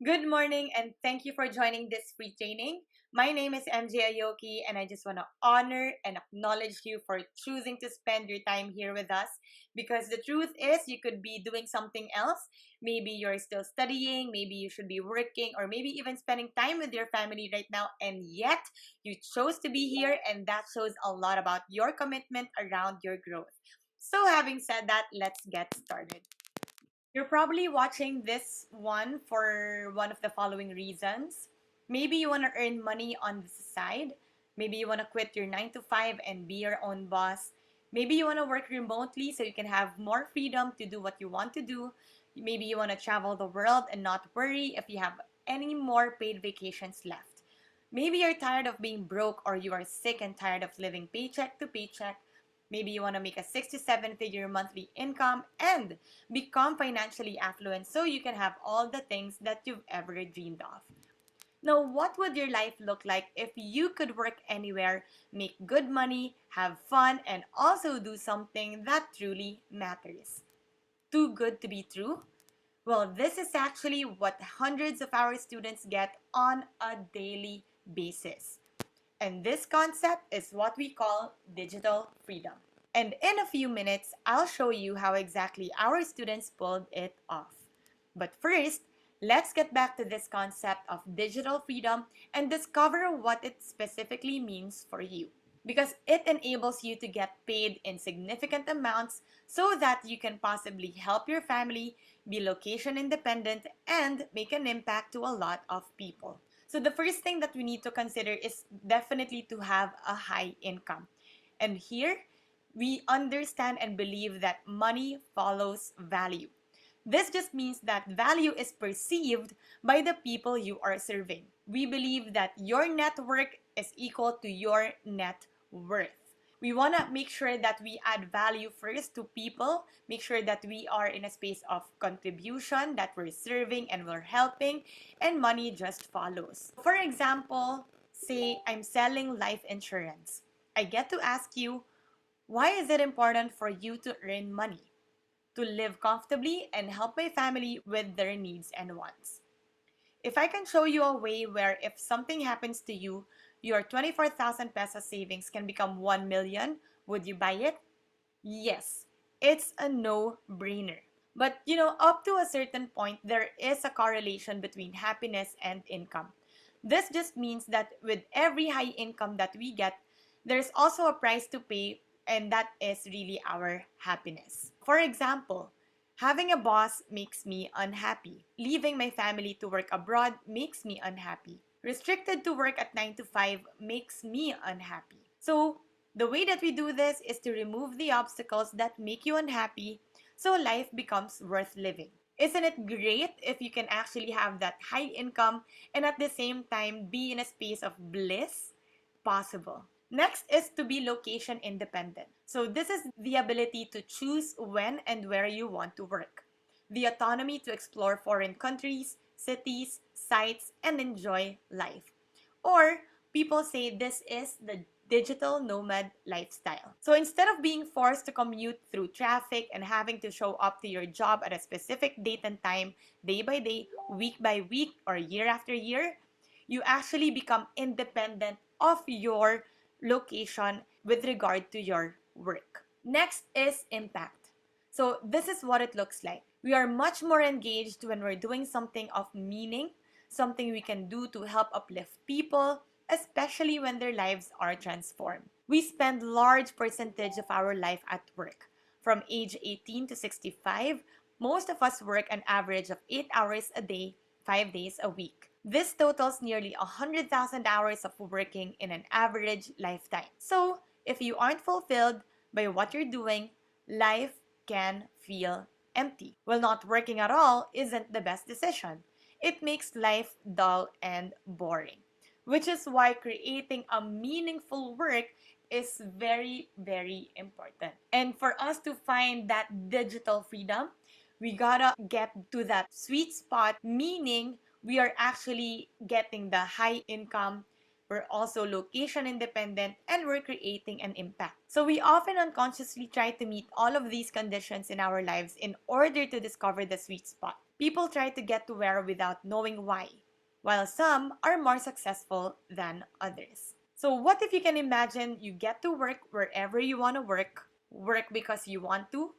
Good morning and thank you for joining this free training. My name is MJ Ayoki and I just want to honor and acknowledge you for choosing to spend your time here with us because the truth is you could be doing something else. Maybe you're still studying, maybe you should be working, or maybe even spending time with your family right now, and yet you chose to be here, and that shows a lot about your commitment around your growth. So having said that, let's get started. You're probably watching this one for one of the following reasons. Maybe you want to earn money on the side. Maybe you want to quit your 9 to 5 and be your own boss. Maybe you want to work remotely so you can have more freedom to do what you want to do. Maybe you want to travel the world and not worry if you have any more paid vacations left. Maybe you're tired of being broke, or you are sick and tired of living paycheck to paycheck. Maybe you want to make a 6 to 7 figure monthly income and become financially affluent so you can have all the things that you've ever dreamed of. Now, what would your life look like if you could work anywhere, make good money, have fun, and also do something that truly matters? Too good to be true? Well, this is actually what hundreds of our students get on a daily basis. And this concept is what we call digital freedom. And in a few minutes, I'll show you how exactly our students pulled it off. But first, let's get back to this concept of digital freedom and discover what it specifically means for you. Because it enables you to get paid in significant amounts so that you can possibly help your family, be location independent, and make an impact to a lot of people. So the first thing that we need to consider is definitely to have a high income. And here, we understand and believe that money follows value. This just means that value is perceived by the people you are serving. We believe that your network is equal to your net worth. We want to make sure that we add value first to people, make sure that we are in a space of contribution, that we're serving and we're helping, and money just follows. For example, say I'm selling life insurance. I get to ask you, why is it important for you to earn money? To live comfortably and help my family with their needs and wants. If I can show you a way where if something happens to you, your 24,000 pesos savings can become 1 million, would you buy it? Yes, it's a no-brainer. But up to a certain point, there is a correlation between happiness and income. This just means that with every high income that we get, there's also a price to pay, and that is really our happiness. For example, having a boss makes me unhappy. Leaving my family to work abroad makes me unhappy. Restricted to work at 9 to 5 makes me unhappy. So, the way that we do this is to remove the obstacles that make you unhappy so life becomes worth living. Isn't it great if you can actually have that high income and at the same time be in a space of bliss? Possible. Next is to be location independent. So this is the ability to choose when and where you want to work. The autonomy to explore foreign countries, cities, sites, and enjoy life. Or people say this is the digital nomad lifestyle. So instead of being forced to commute through traffic and having to show up to your job at a specific date and time, day by day, week by week, or year after year, you actually become independent of your location with regard to your work. Next is impact. So this is what it looks like. We are much more engaged when we're doing something of meaning, something we can do to help uplift people, especially when their lives are transformed. We spend large percentage of our life at work. From age 18 to 65, most of us work an average of 8 hours a day, 5 days a week. This totals nearly 100,000 hours of working in an average lifetime. So, if you aren't fulfilled by what you're doing, life can feel empty. Well, not working at all isn't the best decision. It makes life dull and boring, which is why creating a meaningful work is very, very important. And for us to find that digital freedom, we gotta get to that sweet spot, meaning we are actually getting the high income, we're also location independent, and we're creating an impact. So we often unconsciously try to meet all of these conditions in our lives in order to discover the sweet spot. People try to get to where without knowing why, while some are more successful than others. So, what if you can imagine you get to work wherever you want to work because you want to,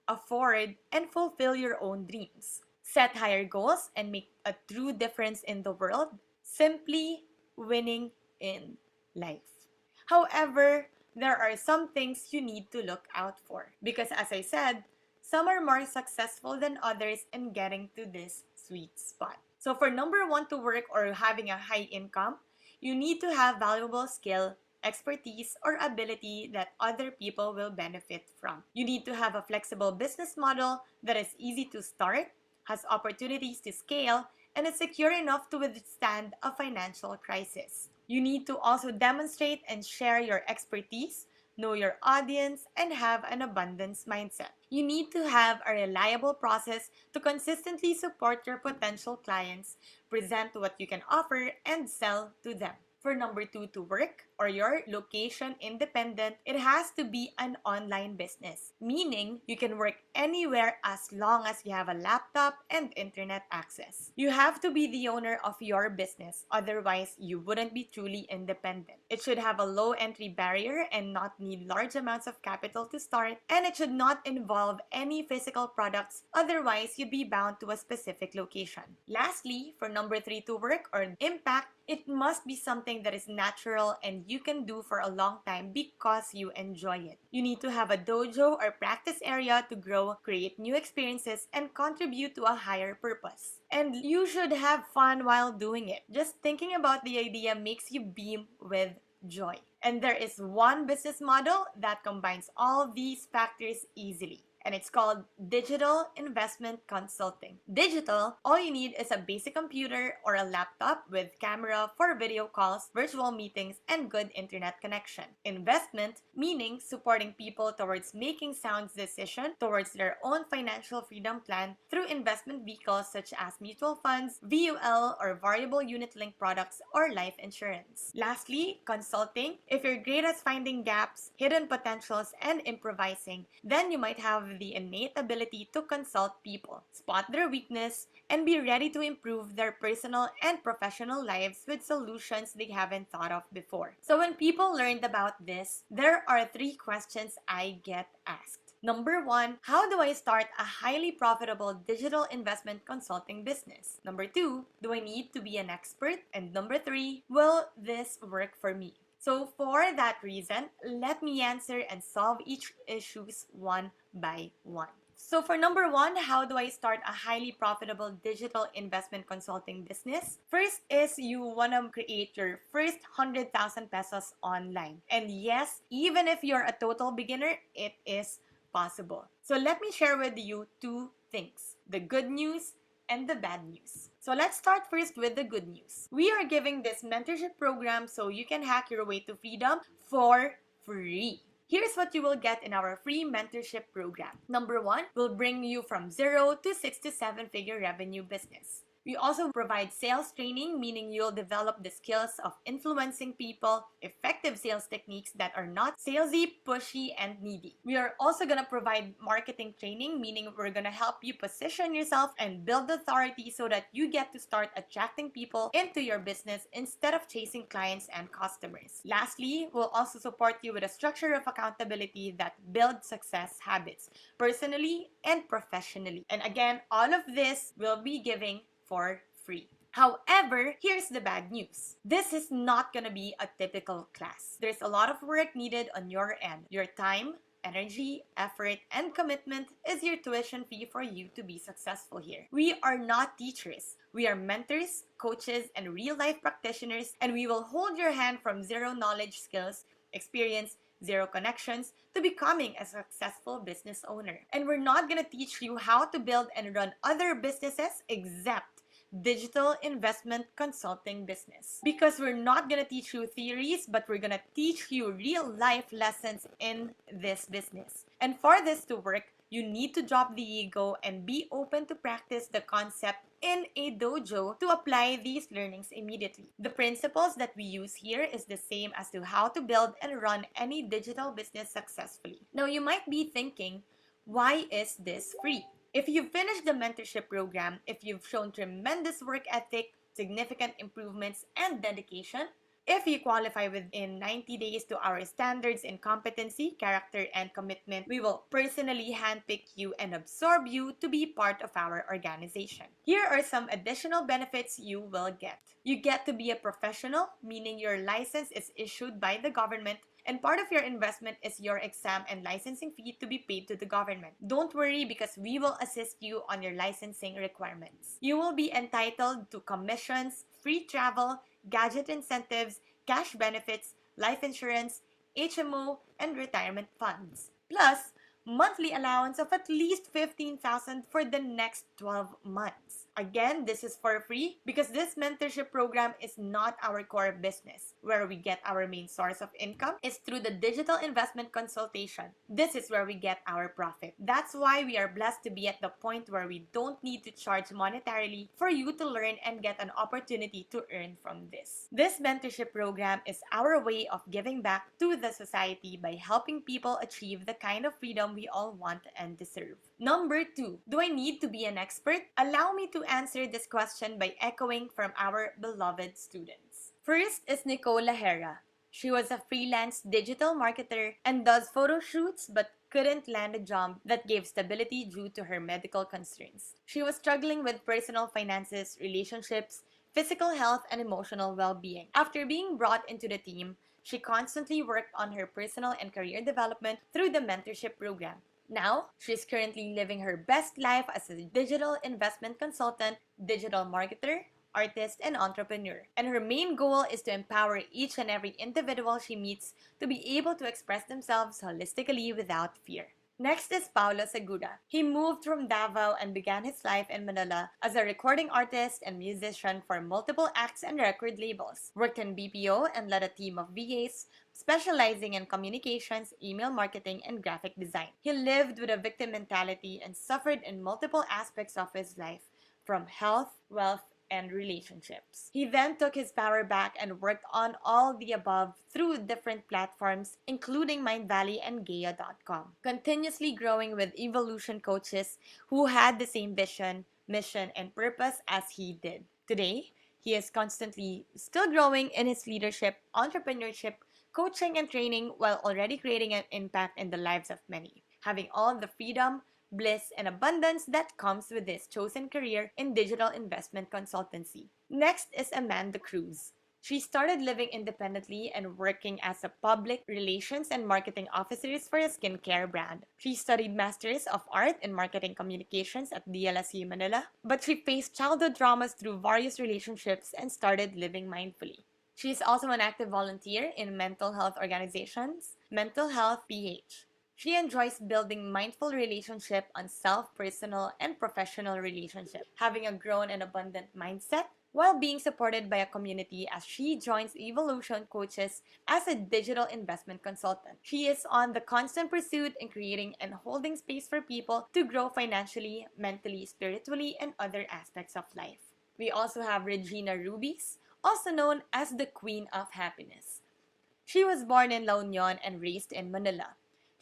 afford, and fulfill your own dreams? Set higher goals and make a true difference in the world, simply winning in life. However, there are some things you need to look out for because, as I said, some are more successful than others in getting to this sweet spot. So, for number one to work or having a high income, you need to have valuable skill, expertise, or ability that other people will benefit from. You need to have a flexible business model that is easy to start, has opportunities to scale, and is secure enough to withstand a financial crisis. You need to also demonstrate and share your expertise, know your audience, and have an abundance mindset. You need to have a reliable process to consistently support your potential clients, present what you can offer, and sell to them. For number two to work or your location independent, it has to be an online business, meaning you can work anywhere as long as you have a laptop and internet access. You have to be the owner of your business, otherwise you wouldn't be truly independent. It should have a low entry barrier and not need large amounts of capital to start, and it should not involve any physical products, otherwise you'd be bound to a specific location. Lastly, for number three to work or impact, it must be something that is natural and you can do for a long time because you enjoy it. You need to have a dojo or practice area to grow, create new experiences, and contribute to a higher purpose. And you should have fun while doing it. Just thinking about the idea makes you beam with joy. And there is one business model that combines all these factors easily, and it's called digital investment consulting. Digital, all you need is a basic computer or a laptop with camera for video calls, virtual meetings, and good internet connection. Investment, meaning supporting people towards making sound decisions towards their own financial freedom plan through investment vehicles such as mutual funds, VUL, or variable unit link products, or life insurance. Lastly, consulting. If you're great at finding gaps, hidden potentials, and improvising, then you might have the innate ability to consult people, spot their weakness, and be ready to improve their personal and professional lives with solutions they haven't thought of before. So when people learned about this, there are three questions I get asked. Number one, how do I start a highly profitable digital investment consulting business? Number two, do I need to be an expert? And number three, will this work for me? So for that reason, let me answer and solve each issues one by one. So for number one, how do I start a highly profitable digital investment consulting business? First is you want to create your first 100,000 pesos online. And yes, even if you're a total beginner, it is possible. So let me share with you two things: the good news and the bad news. So let's start first with the good news. We are giving this mentorship program so you can hack your way to freedom for free. Here's what you will get in our free mentorship program. Number one, we'll bring you from 0 to 6 to 7 figure revenue business. We also provide sales training, meaning you'll develop the skills of influencing people, effective sales techniques that are not salesy, pushy, and needy. We are also going to provide marketing training, meaning we're going to help you position yourself and build authority so that you get to start attracting people into your business instead of chasing clients and customers. Lastly, we'll also support you with a structure of accountability that builds success habits, personally and professionally. And again, all of this will be giving for free. However, here's the bad news. This is not gonna be a typical class. There's a lot of work needed on your end. Your time, energy, effort, and commitment is your tuition fee for you to be successful here. We are not teachers. We are mentors, coaches, and real-life practitioners, and we will hold your hand from zero knowledge, skills, experience, zero connections to becoming a successful business owner. And we're not going to teach you how to build and run other businesses except digital investment consulting business. Because we're not going to teach you theories, but we're going to teach you real life lessons in this business. And for this to work, you need to drop the ego and be open to practice the concept in a dojo to apply these learnings immediately. The principles that we use here is the same as to how to build and run any digital business successfully. Now, you might be thinking, why is this free? If you've finished the mentorship program, if you've shown tremendous work ethic, significant improvements, and dedication, if you qualify within 90 days to our standards in competency, character, and commitment, we will personally handpick you and absorb you to be part of our organization. Here are some additional benefits you will get. You get to be a professional, meaning your license is issued by the government, and part of your investment is your exam and licensing fee to be paid to the government. Don't worry because we will assist you on your licensing requirements. You will be entitled to commissions, free travel, gadget incentives, cash benefits, life insurance, HMO, and retirement funds. Plus, monthly allowance of at least 15,000 for the next 12 months. Again, this is for free because this mentorship program is not our core business. Where we get our main source of income is through the digital investment consultation. This is where we get our profit. That's why we are blessed to be at the point where we don't need to charge monetarily for you to learn and get an opportunity to earn from this. This mentorship program is our way of giving back to the society by helping people achieve the kind of freedom we all want and deserve. Number 2, do I need to be an expert? Allow me to answer this question by echoing from our beloved students. First is Nicole Lahera. She was a freelance digital marketer and does photo shoots but couldn't land a job that gave stability due to her medical concerns. She was struggling with personal finances, relationships, physical health, and emotional well-being. After being brought into the team, she constantly worked on her personal and career development through the mentorship program. Now, she's currently living her best life as a digital investment consultant, digital marketer, artist, and entrepreneur. And her main goal is to empower each and every individual she meets to be able to express themselves holistically without fear. Next is Paulo Segura. He moved from Davao and began his life in Manila as a recording artist and musician for multiple acts and record labels. Worked in BPO and led a team of VAs, specializing in communications, email marketing, and graphic design. He lived with a victim mentality and suffered in multiple aspects of his life, from health, wealth, and relationships. He then took his power back and worked on all the above through different platforms, including Mindvalley and Gaia.com, continuously growing with evolution coaches who had the same vision, mission, and purpose as he did. Today, he is constantly still growing in his leadership, entrepreneurship, coaching, and training while already creating an impact in the lives of many, having all the freedom, bliss, and abundance that comes with this chosen career in digital investment consultancy. Next is Amanda Cruz. She started living independently and working as a public relations and marketing officer for a skincare brand. She studied Masters of Art in Marketing Communications at DLSU Manila, but she faced childhood traumas through various relationships and started living mindfully. She is also an active volunteer in mental health organizations, Mental Health PH. She enjoys building mindful relationship on self-personal and professional relationship, having a grown and abundant mindset, while being supported by a community as she joins Evolution Coaches as a digital investment consultant. She is on the constant pursuit in creating and holding space for people to grow financially, mentally, spiritually, and other aspects of life. We also have Regina Rubies, also known as the Queen of Happiness. She was born in La Union and raised in Manila.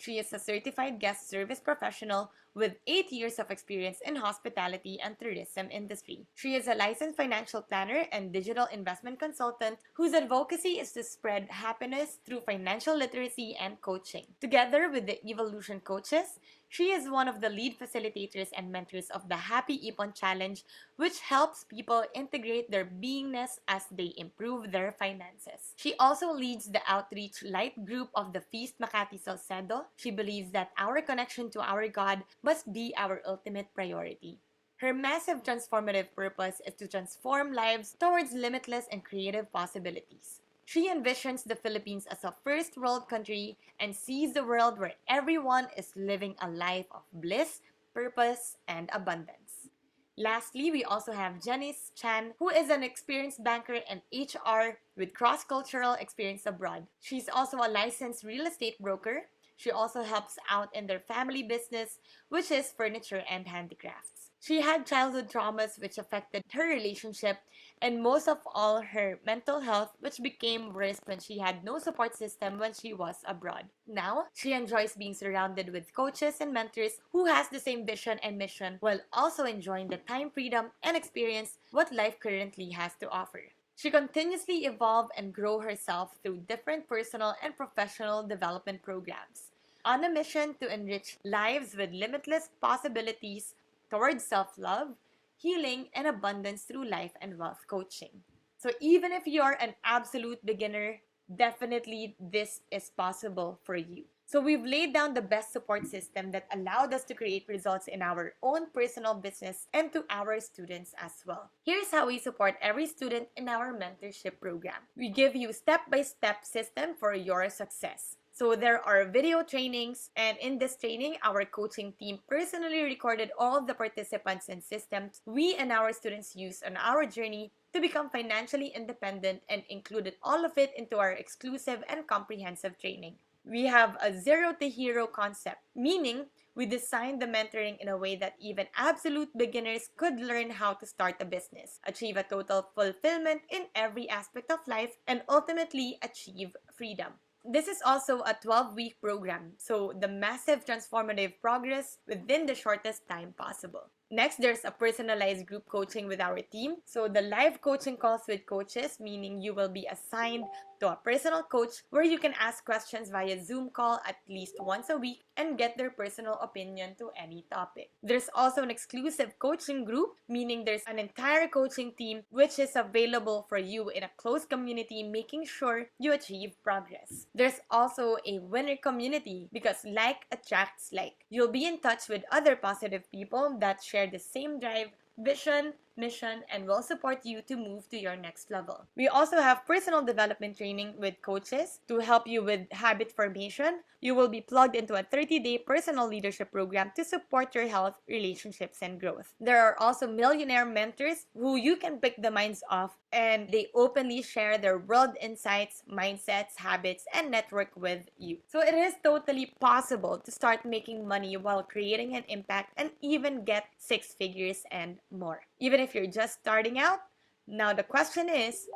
She is a certified guest service professional with 8 years of experience in hospitality and tourism industry. She is a licensed financial planner and digital investment consultant whose advocacy is to spread happiness through financial literacy and coaching. Together with the Evolution Coaches, she is one of the lead facilitators and mentors of the Happy Ipon Challenge, which helps people integrate their beingness as they improve their finances. She also leads the outreach light group of the Feast Makati Salcedo. She believes that our connection to our God must be our ultimate priority. Her massive transformative purpose is to transform lives towards limitless and creative possibilities. She envisions the Philippines as a first world country and sees the world where everyone is living a life of bliss, purpose, and abundance. Lastly, we also have Janice Chan, who is an experienced banker and HR with cross-cultural experience abroad. She's also a licensed real estate broker. She also helps out in their family business, which is furniture and handicrafts. She had childhood traumas which affected her relationship and most of all her mental health, which became worse when she had no support system when she was abroad. Now, she enjoys being surrounded with coaches and mentors who has the same vision and mission while also enjoying the time freedom and experience what life currently has to offer. She continuously evolve and grow herself through different personal and professional development programs on a mission to enrich lives with limitless possibilities towards self-love, healing, and abundance through life and wealth coaching. So even if you're an absolute beginner, definitely this is possible for you. So we've laid down the best support system that allowed us to create results in our own personal business and to our students as well. Here's how we support every student in our mentorship program. We give you step-by-step system for your success. So there are video trainings, and in this training, our coaching team personally recorded all the participants and systems we and our students use on our journey to become financially independent and included all of it into our exclusive and comprehensive training. We have a zero to hero concept, meaning we designed the mentoring in a way that even absolute beginners could learn how to start a business, achieve a total fulfillment in every aspect of life, and ultimately achieve freedom. This is also a 12-week program, so the massive transformative progress within the shortest time possible. Next, there's a personalized group coaching with our team. So the live coaching calls with coaches, meaning you will be assigned to a personal coach where you can ask questions via Zoom call at least once a week and get their personal opinion to any topic. There's also an exclusive coaching group, meaning there's an entire coaching team which is available for you in a close community, making sure you achieve progress. There's also a winner community because like attracts like. You'll be in touch with other positive people that share the same drive, vision, mission, and will support you to move to your next level. We also have personal development training with coaches to help you with habit formation. You will be plugged into a 30-day personal leadership program to support your health, relationships, and growth. There are also millionaire mentors who you can pick the minds of, and they openly share their world insights, mindsets, habits, and network with you. So it is totally possible to start making money while creating an impact and even get six figures and more. Even if you're just starting out, now the question is,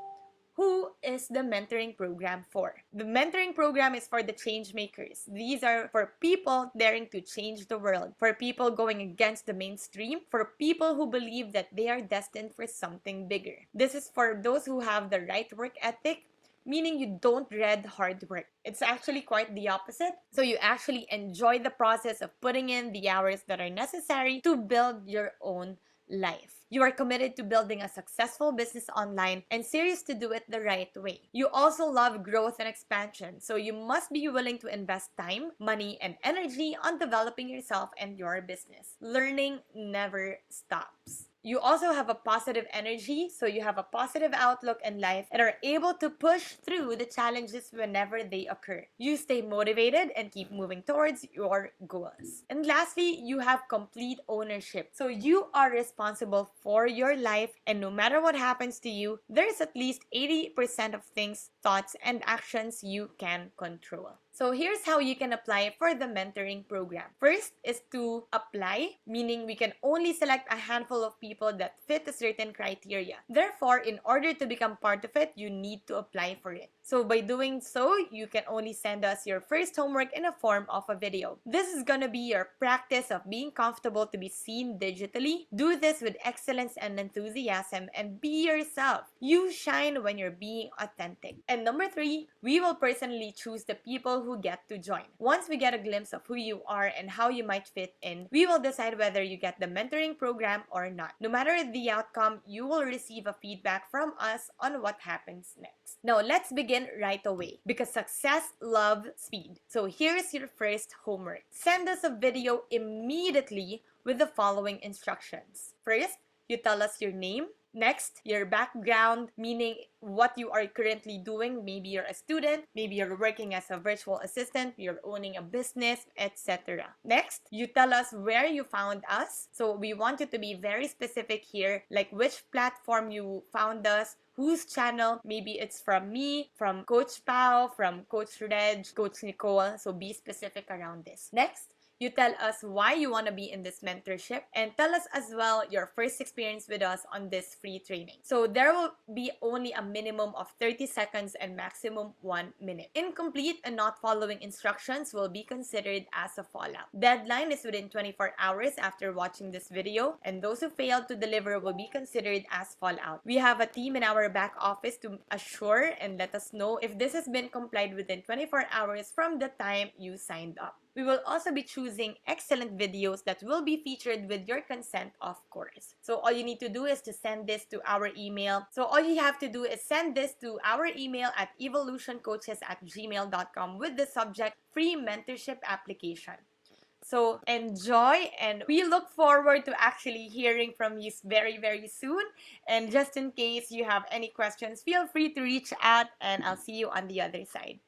who is the mentoring program for? The mentoring program is for the change makers. These are for people daring to change the world, for people going against the mainstream, for people who believe that they are destined for something bigger. This is for those who have the right work ethic, meaning you don't dread hard work. It's actually quite the opposite. So you actually enjoy the process of putting in the hours that are necessary to build your own life. You are committed to building a successful business online and serious to do it the right way. You also love growth and expansion, so you must be willing to invest time, money, and energy on developing yourself and your business. Learning never stops. You also have a positive energy, so you have a positive outlook in life and are able to push through the challenges whenever they occur. You stay motivated and keep moving towards your goals. And lastly, you have complete ownership. So you are responsible for your life, and no matter what happens to you, there's at least 80% of things, thoughts, and actions you can control. So here's how you can apply for the mentoring program. First is to apply, meaning we can only select a handful of people that fit a certain criteria. Therefore, in order to become part of it, you need to apply for it. So by doing so, you can only send us your first homework in a form of a video. This is gonna be your practice of being comfortable to be seen digitally. Do this with excellence and enthusiasm and be yourself. You shine when you're being authentic. And number 3, we will personally choose the people who get to join. Once we get a glimpse of who you are and how you might fit in, we will decide whether you get the mentoring program or not. No matter the outcome, you will receive a feedback from us on what happens next. Now, let's begin right away because success loves speed. So here's your first homework. Send us a video immediately with the following instructions. First, you tell us your name. Next, your background, meaning what you are currently doing. Maybe you're a student, maybe you're working as a virtual assistant, you're owning a business, etc. Next, you tell us where you found us. So we want you to be very specific here, like which platform you found us, whose channel. Maybe it's from me, from Coach Pao, from Coach Reg, Coach Nicole. So be specific around this. Next, You tell us why you want to be in this mentorship, and tell us as well your first experience with us on this free training. So there will be only a minimum of 30 seconds and maximum 1 minute. Incomplete and not following instructions will be considered as a fallout. Deadline is within 24 hours after watching this video, and those who fail to deliver will be considered as fallout. We have a team in our back office to assure and let us know if this has been complied within 24 hours from the time you signed up. We will also be choosing excellent videos that will be featured with your consent, of course. So all you need to do is to send this to our email. So all you have to do is send this to our email at evolutioncoaches@gmail.com with the subject free mentorship application. So enjoy, and we look forward to actually hearing from you very, very soon. And just in case you have any questions, feel free to reach out, and I'll see you on the other side.